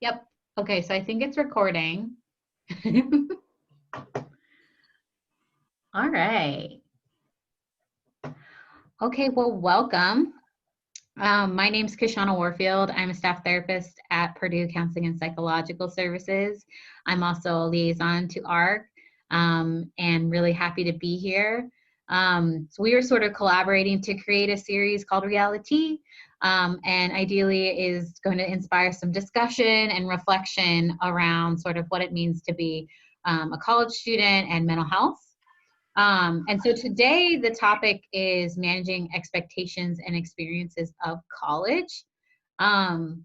Yep. Okay, so I think it's recording. All right. Okay, well, welcome. My name is Casiana Warfield. I'm a staff therapist at Purdue Counseling and Psychological Services. I'm also a liaison to AAAARCC, and really happy to be here. So we are sort of collaborating to create a series called Realitea, and ideally is going to inspire some discussion and reflection around sort of what it means to be a college student and mental health. And so today the topic is managing expectations and experiences of college. Um,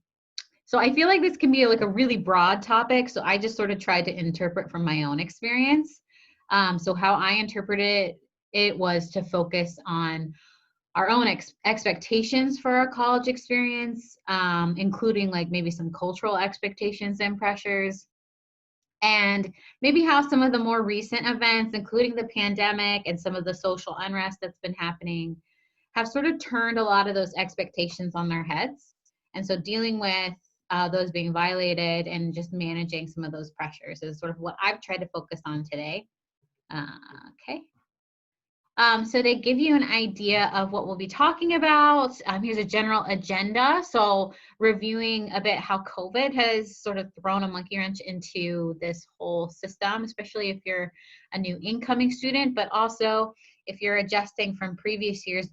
so I feel like this can be like a really broad topic. So I just sort of tried to interpret from my own experience. So how I interpreted it was to focus on our own expectations for our college experience, including like maybe some cultural expectations and pressures, and maybe how some of the more recent events, including the pandemic and some of the social unrest that's been happening, have sort of turned a lot of those expectations on their heads. And so dealing with those being violated and just managing some of those pressures is sort of what I've tried to focus on today. Okay. So to give you an idea of what we'll be talking about, here's a general agenda. So reviewing a bit how COVID has sort of thrown a monkey wrench into this whole system, especially if you're a new incoming student, but also if you're adjusting from previous years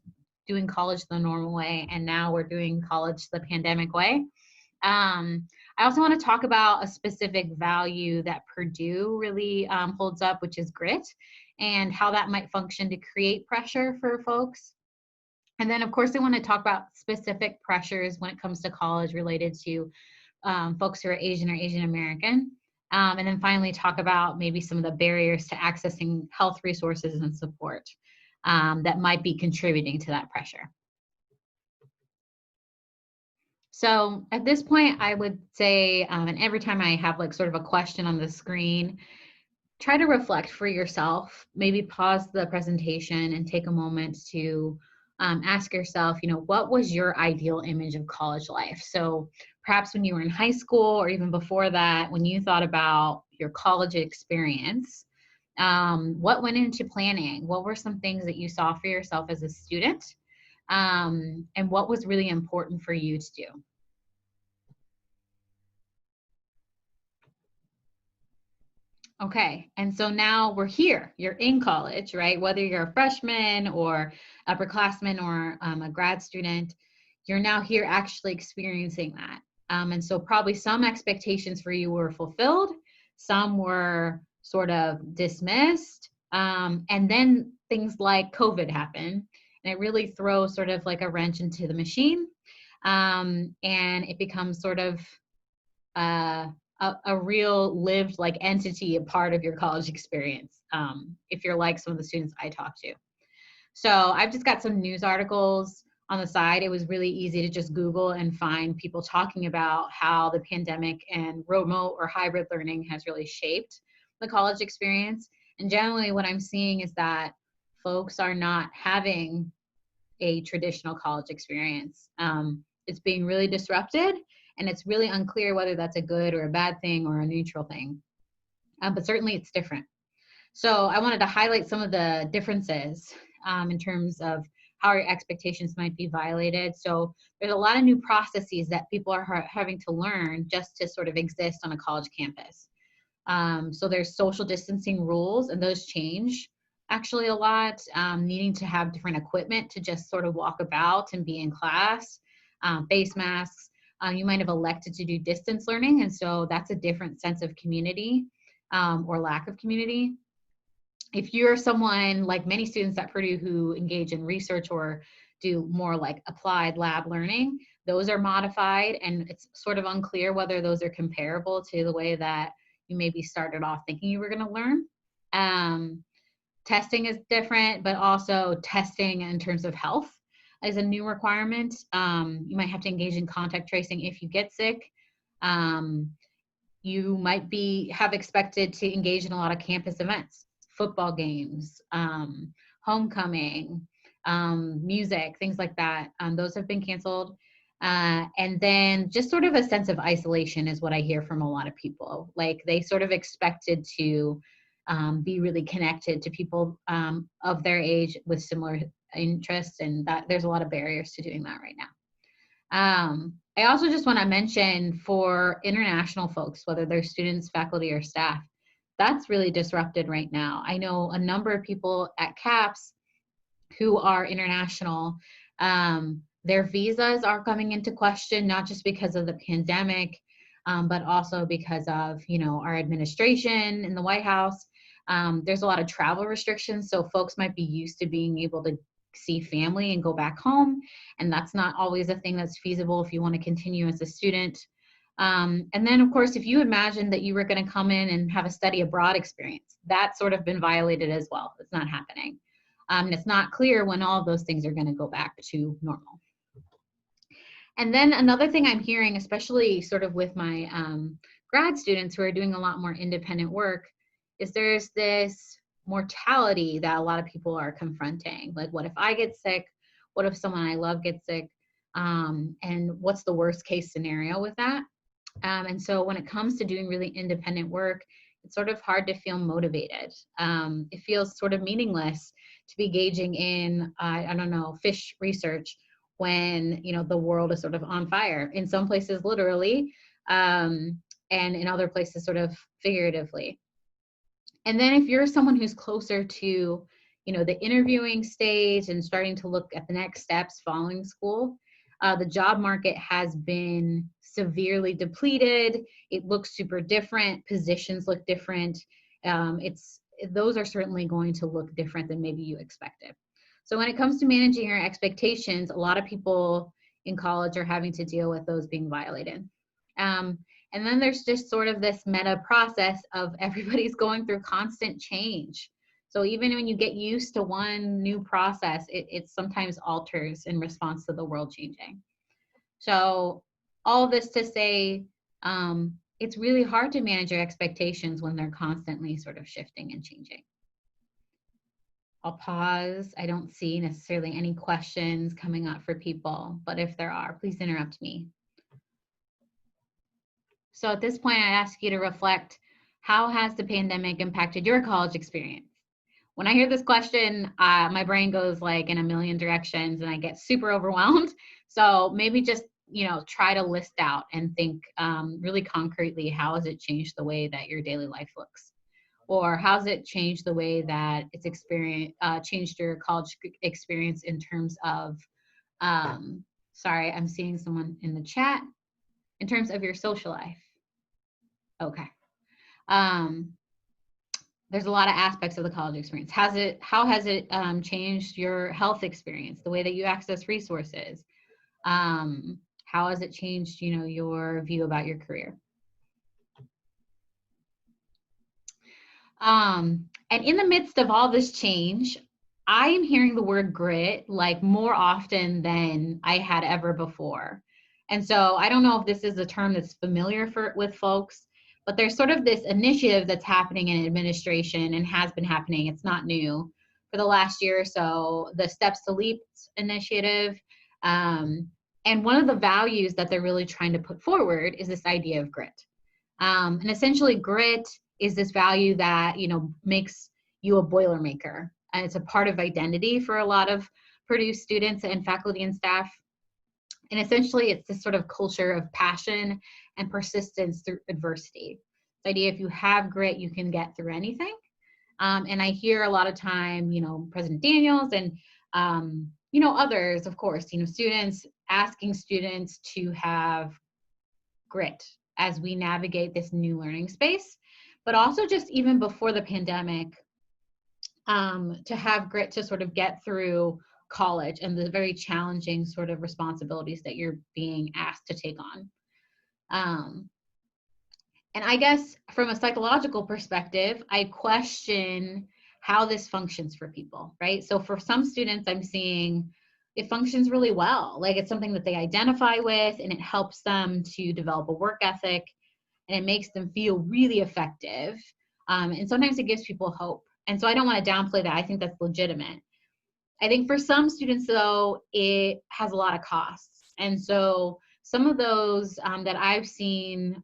doing college the normal way, and now we're doing college the pandemic way. I also want to talk about a specific value that Purdue really holds up, which is grit, and how that might function to create pressure for folks. And then, of course, I want to talk about specific pressures when it comes to college related to folks who are Asian or Asian American. And then finally, talk about maybe some of the barriers to accessing health resources and support that might be contributing to that pressure. So at this point, I would say, and every time I have like sort of a question on the screen, try to reflect for yourself, maybe pause the presentation and take a moment to ask yourself, what was your ideal image of college life? So perhaps when you were in high school or even before that, when you thought about your college experience, what went into planning? What were some things that you saw for yourself as a student? And what was really important for you to do? Okay, and so now we're here. You're in college, right? Whether you're a freshman or upperclassman or a grad student, you're now here actually experiencing that. And so probably some expectations for you were fulfilled, some were sort of dismissed, and then things like COVID happen, and it really throws sort of like a wrench into the machine, and it becomes sort of a real lived like entity, a part of your college experience, if you're like some of the students I talk to. So I've just got some news articles on the side. It was really easy to just Google and find people talking about how the pandemic and remote or hybrid learning has really shaped the college experience. And generally what I'm seeing is that folks are not having a traditional college experience. It's being really disrupted, and it's really unclear whether that's a good or a bad thing or a neutral thing. But certainly it's different. So I wanted to highlight some of the differences in terms of how your expectations might be violated. So there's a lot of new processes that people are having to learn just to sort of exist on a college campus. So there's social distancing rules, and those change actually a lot, needing to have different equipment to just sort of walk about and be in class, face masks. You might have elected to do distance learning, and so that's a different sense of community or lack of community. If you're someone like many students at Purdue who engage in research or do more like applied lab learning, those are modified, and it's sort of unclear whether those are comparable to the way that you maybe started off thinking you were going to learn. Testing is different, but also testing in terms of health is a new requirement. You might have to engage in contact tracing if you get sick. You might have expected to engage in a lot of campus events, football games, homecoming, music, things like that. Those have been canceled. And then just sort of a sense of isolation is what I hear from a lot of people. Like they sort of expected to be really connected to people of their age with similar interests, and that there's a lot of barriers to doing that right now. I also just want to mention for international folks, whether they're students, faculty, or staff, that's really disrupted right now. I know a number of people at CAPS who are international. Their visas are coming into question, not just because of the pandemic, but also because of, you know, our administration in the White House. There's a lot of travel restrictions, so folks might be used to being able to see family and go back home, and that's not always a thing that's feasible if you want to continue as a student. And then, of course, if you imagine that you were going to come in and have a study abroad experience, that's sort of been violated as well. It's not happening. And it's not clear when all of those things are going to go back to normal. And then another thing I'm hearing, especially sort of with my grad students who are doing a lot more independent work, is there's this mortality that a lot of people are confronting. Like, what if I get sick? What if someone I love gets sick? And what's the worst case scenario with that? And so when it comes to doing really independent work, it's sort of hard to feel motivated. It feels sort of meaningless to be engaging in, I don't know, fish research when, you know, the world is sort of on fire, in some places literally, and in other places sort of figuratively. And then if you're someone who's closer to, you know, the interviewing stage and starting to look at the next steps following school, the job market has been severely depleted. It looks super different. Positions look different. Those are certainly going to look different than maybe you expected. So when it comes to managing your expectations, a lot of people in college are having to deal with those being violated. And then there's just sort of this meta process of everybody's going through constant change. So even when you get used to one new process, it sometimes alters in response to the world changing. So all of this to say, it's really hard to manage your expectations when they're constantly sort of shifting and changing. I'll pause. I don't see necessarily any questions coming up for people, but if there are, please interrupt me. So at this point, I ask you to reflect, how has the pandemic impacted your college experience? When I hear this question, my brain goes like in a million directions and I get super overwhelmed. So maybe just, you know, try to list out and think really concretely, how has it changed the way that your daily life looks? Or how's it changed the way that it's changed your college experience in terms of, sorry, I'm seeing someone in the chat, in terms of your social life. Okay. There's a lot of aspects of the college experience. How has it changed your health experience, the way that you access resources? How has it changed, you know, your view about your career? And in the midst of all this change, I am hearing the word grit like more often than I had ever before. And so I don't know if this is a term that's familiar with folks, but there's sort of this initiative that's happening in administration and has been happening. It's not new for the last year or so, the Steps to Leap initiative. And one of the values that they're really trying to put forward is this idea of grit. And essentially grit is this value that, you know, makes you a Boilermaker. And it's a part of identity for a lot of Purdue students and faculty and staff. And essentially it's this sort of culture of passion and persistence through adversity. The idea, if you have grit, you can get through anything. And I hear a lot of time, you know, President Daniels and, you know, others, of course, you know, students asking students to have grit as we navigate this new learning space, but also just even before the pandemic, to have grit to sort of get through college and the very challenging sort of responsibilities that you're being asked to take on. And I guess from a psychological perspective, I question how this functions for people, right? So for some students, I'm seeing it functions really well. Like it's something that they identify with and it helps them to develop a work ethic and it makes them feel really effective. And sometimes it gives people hope. And so I don't want to downplay that. I think that's legitimate. I think for some students, though, it has a lot of costs. And so some of those that I've seen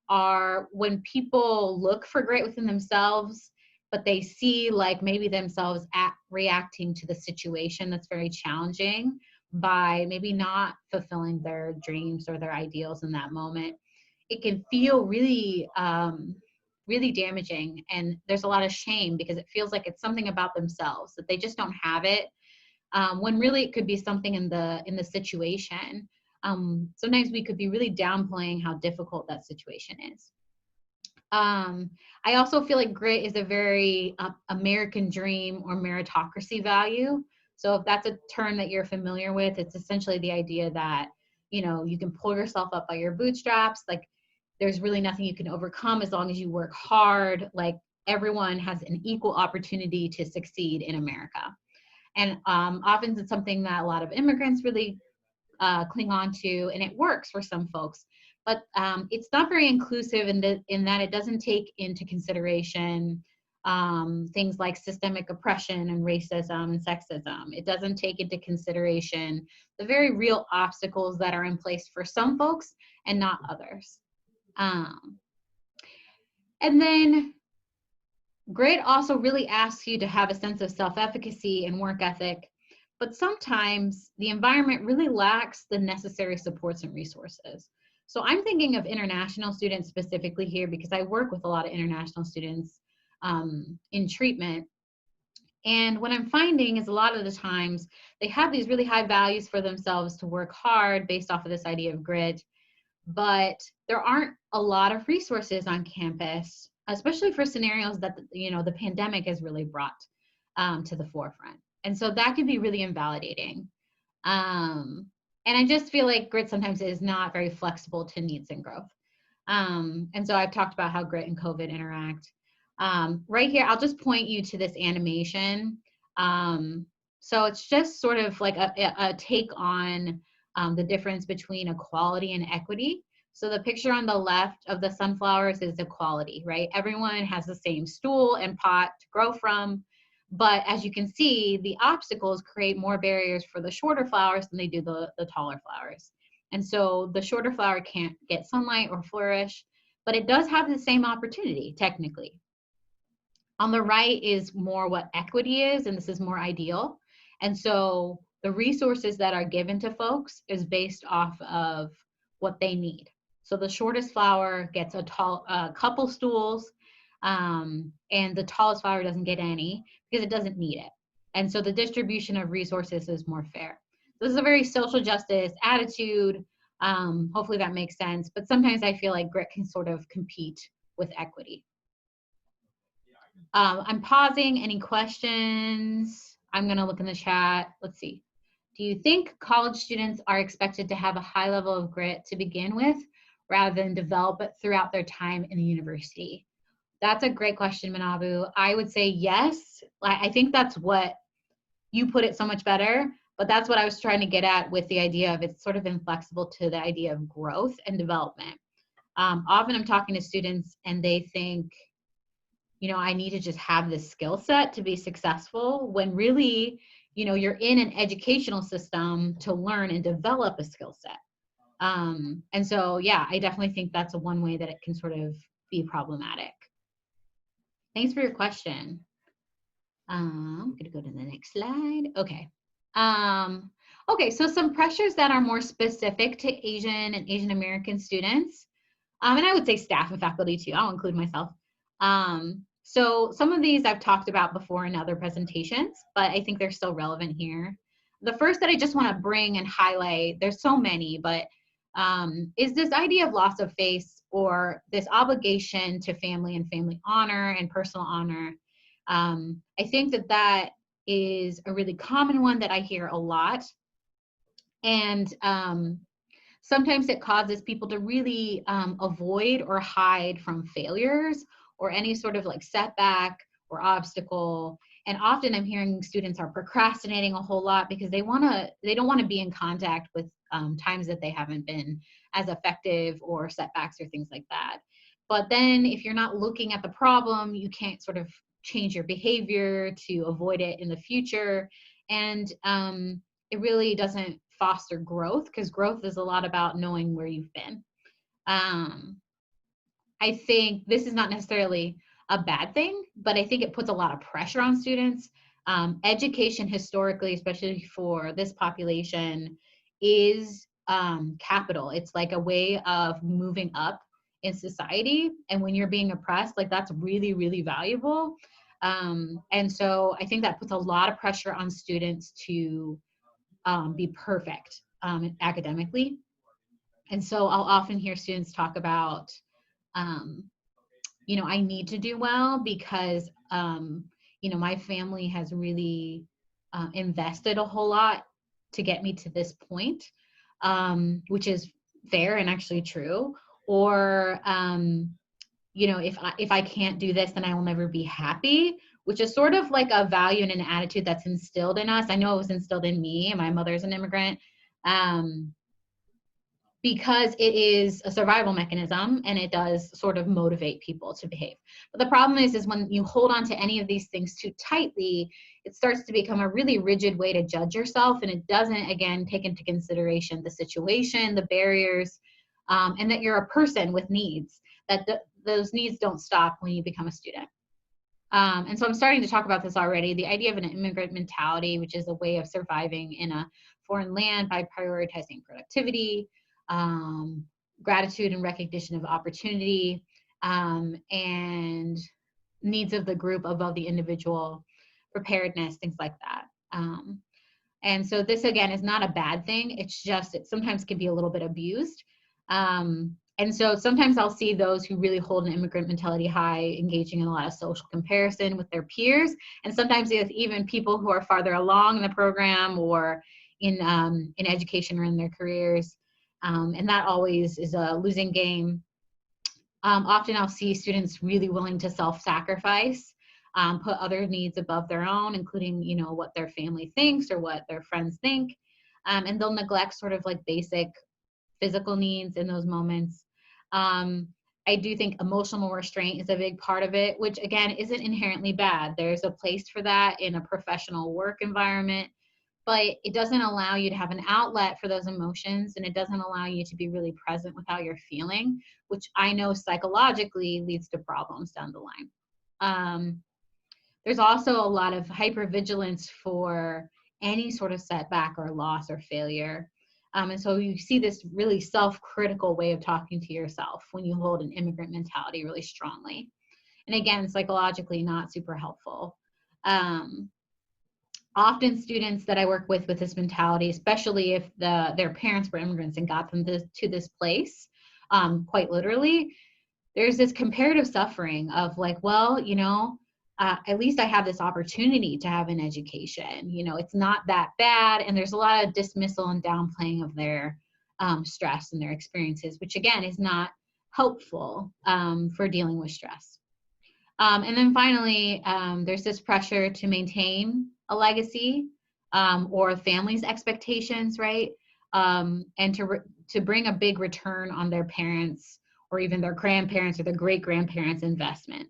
are when people look for grit within themselves, but they see like maybe themselves reacting to the situation that's very challenging by maybe not fulfilling their dreams or their ideals in that moment. It can feel really, really damaging. And there's a lot of shame because it feels like it's something about themselves that they just don't have it. When really it could be something in the situation. Sometimes we could be really downplaying how difficult that situation is. I also feel like grit is a very American dream or meritocracy value. So if that's a term that you're familiar with, it's essentially the idea that, you know, you can pull yourself up by your bootstraps. Like there's really nothing you can overcome as long as you work hard. Like everyone has an equal opportunity to succeed in America. And often it's something that a lot of immigrants really cling on to, and it works for some folks. But it's not very inclusive in that it doesn't take into consideration things like systemic oppression and racism and sexism. It doesn't take into consideration the very real obstacles that are in place for some folks and not others. And then grit also really asks you to have a sense of self-efficacy and work ethic, but sometimes the environment really lacks the necessary supports and resources. So I'm thinking of international students specifically here because I work with a lot of international students in treatment. And what I'm finding is a lot of the times they have these really high values for themselves to work hard based off of this idea of grit, but there aren't a lot of resources on campus, especially for scenarios that, you know, the pandemic has really brought to the forefront. And so that can be really invalidating. And I just feel like grit sometimes is not very flexible to needs and growth. And so I've talked about how grit and COVID interact. Right here, I'll just point you to this animation. So it's just sort of like a take on the difference between equality and equity. So the picture on the left of the sunflowers is equality, right? Everyone has the same stool and pot to grow from. But as you can see, the obstacles create more barriers for the shorter flowers than they do the taller flowers. And so the shorter flower can't get sunlight or flourish, but it does have the same opportunity, technically. On the right is more what equity is, and this is more ideal. And so the resources that are given to folks is based off of what they need. So the shortest flower gets a couple stools, and the tallest flower doesn't get any because it doesn't need it. And so the distribution of resources is more fair. This is a very social justice attitude. Hopefully that makes sense. But sometimes I feel like grit can sort of compete with equity. I'm pausing. Any questions? I'm going to look in the chat. Let's see. Do you think college students are expected to have a high level of grit to begin with rather than develop it throughout their time in the university? That's a great question, Manabu. I would say yes. I think that's what you put it so much better, but that's what I was trying to get at with the idea of it's sort of inflexible to the idea of growth and development. Often I'm talking to students and they think, you know, I need to just have this skill set to be successful, when really, you know, you're in an educational system to learn and develop a skill set. And so, yeah, I definitely think that's one way that it can sort of be problematic. Thanks for your question. I'm going to go to the next slide. Okay. Okay, so some pressures that are more specific to Asian and Asian American students, and I would say staff and faculty too, I'll include myself. So some of these I've talked about before in other presentations, but I think they're still relevant here. The first that I just want to bring and highlight, there's so many, but is this idea of loss of face, or this obligation to family and family honor and personal honor. I think that that is a really common one that I hear a lot. And sometimes it causes people to really avoid or hide from failures or any sort of like setback or obstacle. And often I'm hearing students are procrastinating a whole lot because they don't want to be in contact with times that they haven't been as effective or setbacks or things like that. But then if you're not looking at the problem, you can't sort of change your behavior to avoid it in the future. And it really doesn't foster growth, because growth is a lot about knowing where you've been. I think this is not necessarily a bad thing, but I think it puts a lot of pressure on students. Education historically, especially for this population, is capital. It's like a way of moving up in society. And when you're being oppressed, like that's really, really valuable. And so I think that puts a lot of pressure on students to be perfect academically. And so I'll often hear students talk about, you know, I need to do well because, you know, my family has really invested a whole lot to get me to this point, which is fair and actually true. Or, you know, if I can't do this, then I will never be happy, which is sort of like a value and an attitude that's instilled in us. I know it was instilled in me, and my mother's an immigrant. Because it is a survival mechanism and it does sort of motivate people to behave. But the problem is when you hold on to any of these things too tightly, it starts to become a really rigid way to judge yourself, and it doesn't, again, take into consideration the situation, the barriers, and that you're a person with needs, that those needs don't stop when you become a student. And so I'm starting to talk about this already, the idea of an immigrant mentality, which is a way of surviving in a foreign land by prioritizing productivity, gratitude and recognition of opportunity, and needs of the group above the individual, preparedness, things like that. And so this, again, is not a bad thing. It's just, it sometimes can be a little bit abused. And so sometimes I'll see those who really hold an immigrant mentality high engaging in a lot of social comparison with their peers. And sometimes with even people who are farther along in the program or in education or in their careers. And that always is a losing game. Often I'll see students really willing to self-sacrifice, put other needs above their own, including, you know, what their family thinks or what their friends think. And they'll neglect sort of like basic physical needs in those moments. I do think emotional restraint is a big part of it, which again, isn't inherently bad. There's a place for that in a professional work environment, but it doesn't allow you to have an outlet for those emotions, and it doesn't allow you to be really present with how you're feeling, which I know psychologically leads to problems down the line. There's also a lot of hypervigilance for any sort of setback or loss or failure. And so you see this really self-critical way of talking to yourself when you hold an immigrant mentality really strongly. And again, psychologically not super helpful. Often students that I work with this mentality, especially if their parents were immigrants and got them to this place, quite literally, there's this comparative suffering of like, well, you know, at least I have this opportunity to have an education. You know, it's not that bad. And there's a lot of dismissal and downplaying of their stress and their experiences, which again is not helpful for dealing with stress. And then finally, there's this pressure to maintain a legacy or family's expectations, right? And to bring a big return on their parents or even their grandparents or their great-grandparents' investment.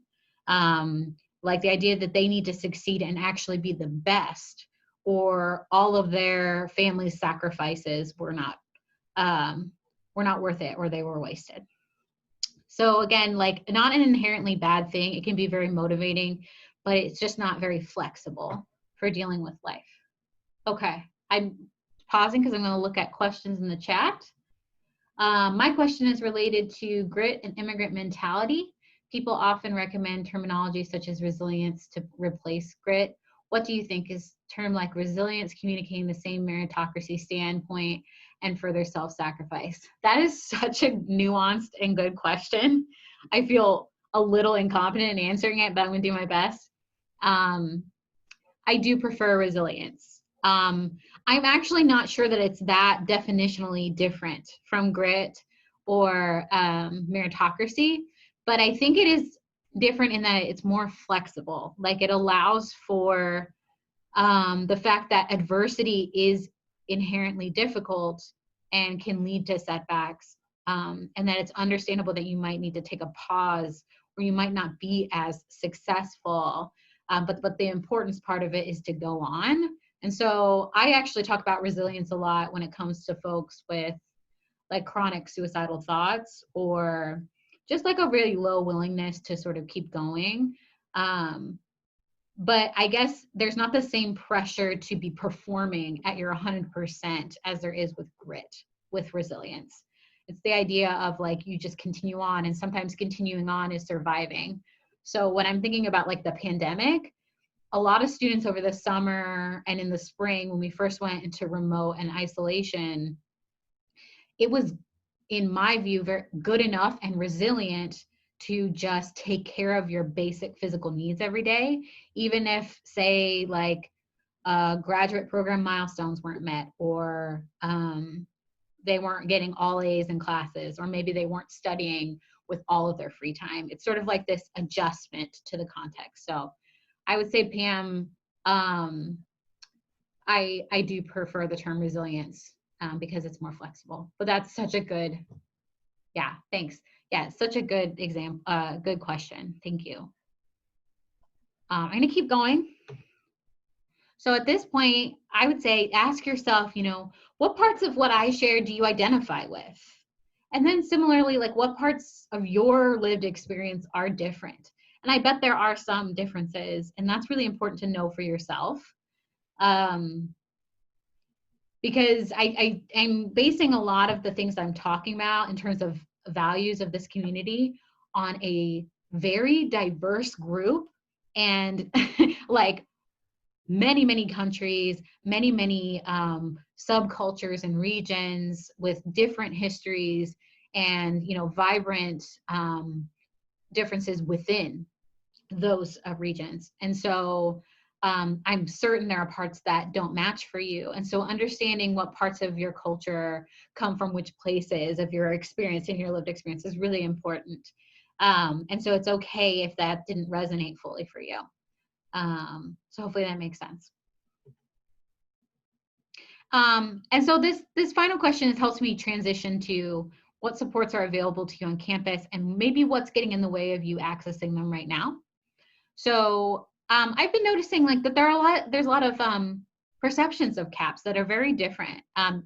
Like the idea that they need to succeed and actually be the best, or all of their family's sacrifices were not worth it, or they were wasted. So again, like not an inherently bad thing. It can be very motivating, but it's just not very flexible for dealing with life. Okay, I'm pausing because I'm going to look at questions in the chat. My question is related to grit and immigrant mentality. People often recommend terminology such as resilience to replace grit. What do you think? Is term like resilience communicating the same meritocracy standpoint and further self-sacrifice? That is such a nuanced and good question. I feel a little incompetent in answering it, but I'm going to do my best. I do prefer resilience. I'm actually not sure that it's that definitionally different from grit or meritocracy, but I think it is different in that it's more flexible. Like it allows for the fact that adversity is inherently difficult and can lead to setbacks, and that it's understandable that you might need to take a pause or you might not be as successful, but the importance part of it is to go on And so I actually talk about resilience a lot when it comes to folks with like chronic suicidal thoughts or just like a really low willingness to sort of keep going. But I guess there's not the same pressure to be performing at your 100% as there is with grit, with resilience. It's the idea of like, you just continue on, and sometimes continuing on is surviving. So when I'm thinking about like the pandemic, a lot of students over the summer and in the spring, when we first went into remote and isolation, it was, in my view, very good enough and resilient to just take care of your basic physical needs every day, even if, say, like graduate program milestones weren't met, or they weren't getting all A's in classes, or maybe they weren't studying with all of their free time. It's sort of like this adjustment to the context. So I would say, Pam, I do prefer the term resilience because it's more flexible. But that's such a good, yeah, thanks. Yeah, such a good example, good question. Thank you. I'm gonna keep going. So at this point, I would say, ask yourself, you know, what parts of what I shared do you identify with? And then similarly, like, what parts of your lived experience are different? And I bet there are some differences, and that's really important to know for yourself. Because I'm basing a lot of the things I'm talking about in terms of values of this community on a very diverse group, and like many countries, many subcultures and regions with different histories and, you know, vibrant differences within those regions. And so I'm certain there are parts that don't match for you. And so understanding what parts of your culture come from which places of your experience and your lived experience is really important. And so it's okay if that didn't resonate fully for you. So hopefully that makes sense. And so this final question helps me transition to what supports are available to you on campus and maybe what's getting in the way of you accessing them right now. So I've been noticing like that there's a lot of perceptions of CAPS that are very different,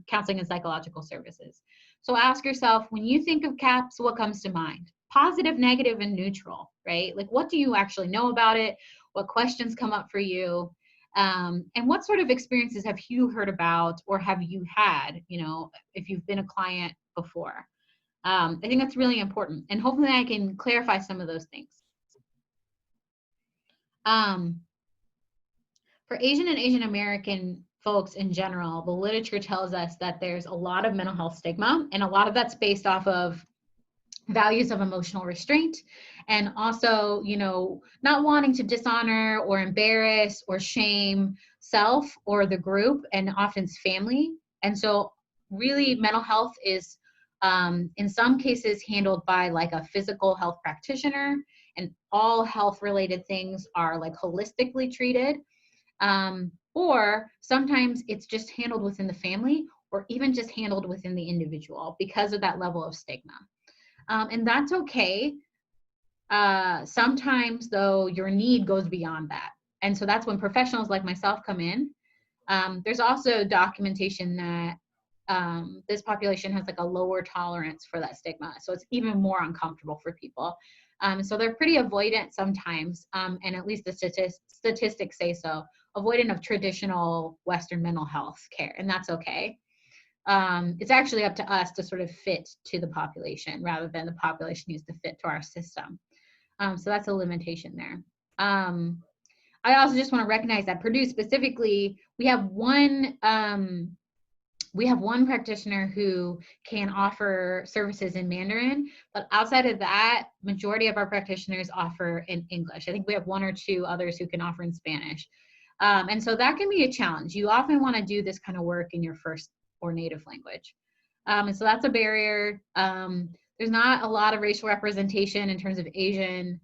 counseling and psychological services. So ask yourself, when you think of CAPS, what comes to mind? Positive, negative, and neutral, right? Like, what do you actually know about it? What questions come up for you? And what sort of experiences have you heard about or have you had, you know, if you've been a client before? I think that's really important. And hopefully I can clarify some of those things. For Asian and Asian American folks in general, the literature tells us that there's a lot of mental health stigma, and a lot of that's based off of values of emotional restraint, and also, you know, not wanting to dishonor or embarrass or shame self or the group, and often it's family. And so really mental health is in some cases handled by like a physical health practitioner, and all health related things are like holistically treated. Or sometimes it's just handled within the family, or even just handled within the individual because of that level of stigma. And that's okay. Sometimes though, your need goes beyond that. And so that's when professionals like myself come in. There's also documentation that this population has like a lower tolerance for that stigma. So it's even more uncomfortable for people. So they're pretty avoidant sometimes, and at least the statistics say so, avoidant of traditional Western mental health care, and that's okay. It's actually up to us to sort of fit to the population rather than the population needs to fit to our system. So that's a limitation there. I also just want to recognize that Purdue specifically, we have one practitioner who can offer services in Mandarin, but outside of that, majority of our practitioners offer in English. I think we have one or two others who can offer in Spanish. And so that can be a challenge. You often want to do this kind of work in your first or native language. And so that's a barrier. There's not a lot of racial representation in terms of Asian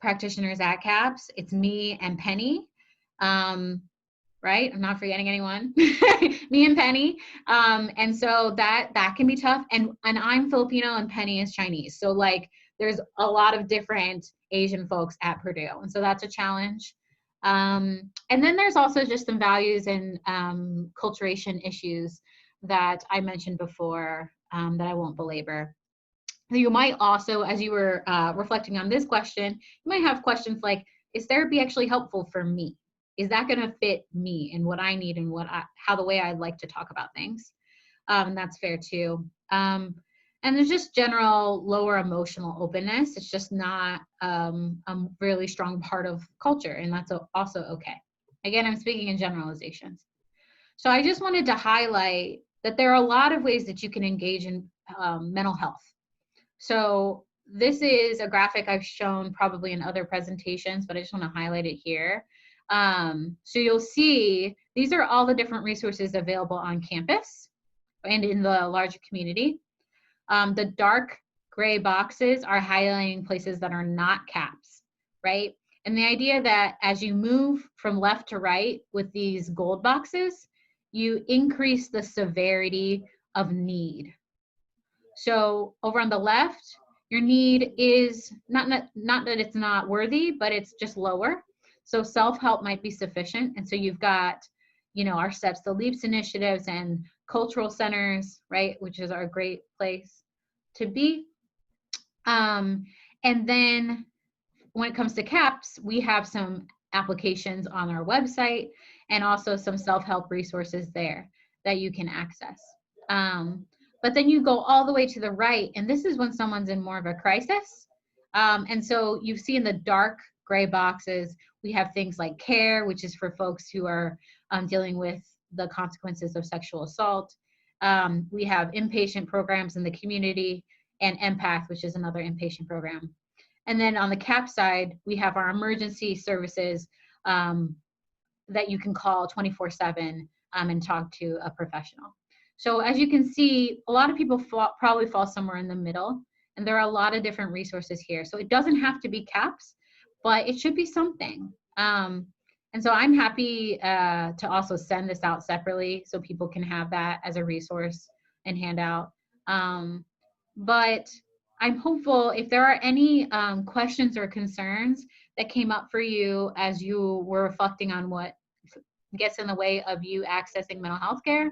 practitioners at CAPS. It's me and Penny. Right? I'm not forgetting anyone. Me and Penny. And so that can be tough. And I'm Filipino and Penny is Chinese. So like there's a lot of different Asian folks at Purdue. And so that's a challenge. And then there's also just some values and culturation issues that I mentioned before that I won't belabor. You might also, as you were reflecting on this question, you might have questions like, is therapy actually helpful for me? Is that going to fit me and what I need and how the way I'd like to talk about things? That's fair too. And there's just general lower emotional openness. It's just not a really strong part of culture, and that's also okay. Again, I'm speaking in generalizations. So I just wanted to highlight that there are a lot of ways that you can engage in mental health. So this is a graphic I've shown probably in other presentations, but I just want to highlight it here. So you'll see these are all the different resources available on campus and in the larger community. The dark gray boxes are highlighting places that are not CAPS, right? And the idea that as you move from left to right with these gold boxes, you increase the severity of need. So over on the left, your need is not that it's not worthy, but it's just lower. So self-help might be sufficient. And so you've got, our Steps to Leaps initiatives and cultural centers, right, which is our great place to be. And then when it comes to CAPS, we have some applications on our website and also some self-help resources there that you can access. But then you go all the way to the right, and this is when someone's in more of a crisis. And so you see in the dark gray boxes, we have things like CARE, which is for folks who are dealing with the consequences of sexual assault. We have inpatient programs in the community, and Empath, which is another inpatient program. And then on the CAP side, we have our emergency services that you can call 24/7 and talk to a professional. So as you can see, a lot of people probably fall somewhere in the middle, and there are a lot of different resources here. So it doesn't have to be CAPS, but it should be something. And so I'm happy to also send this out separately so people can have that as a resource and handout. But I'm hopeful if there are any questions or concerns that came up for you as you were reflecting on what gets in the way of you accessing mental health care,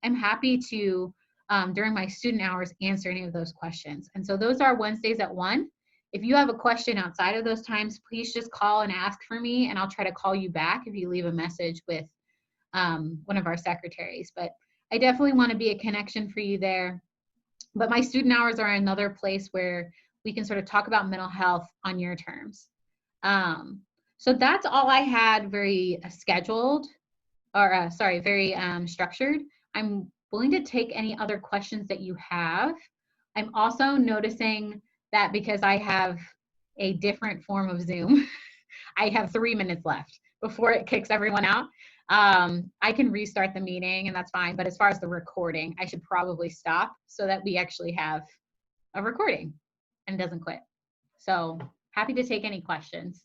I'm happy to, during my student hours, answer any of those questions. And so those are Wednesdays at 1. If you have a question outside of those times, please just call and ask for me, and I'll try to call you back if you leave a message with one of our secretaries. But I definitely want to be a connection for you there. But my student hours are another place where we can sort of talk about mental health on your terms. So that's all I had very scheduled, or very structured. I'm willing to take any other questions that you have. I'm also noticing that because I have a different form of Zoom, I have 3 minutes left before it kicks everyone out. I can restart the meeting and that's fine. But as far as the recording, I should probably stop so that we actually have a recording and it doesn't quit. So happy to take any questions.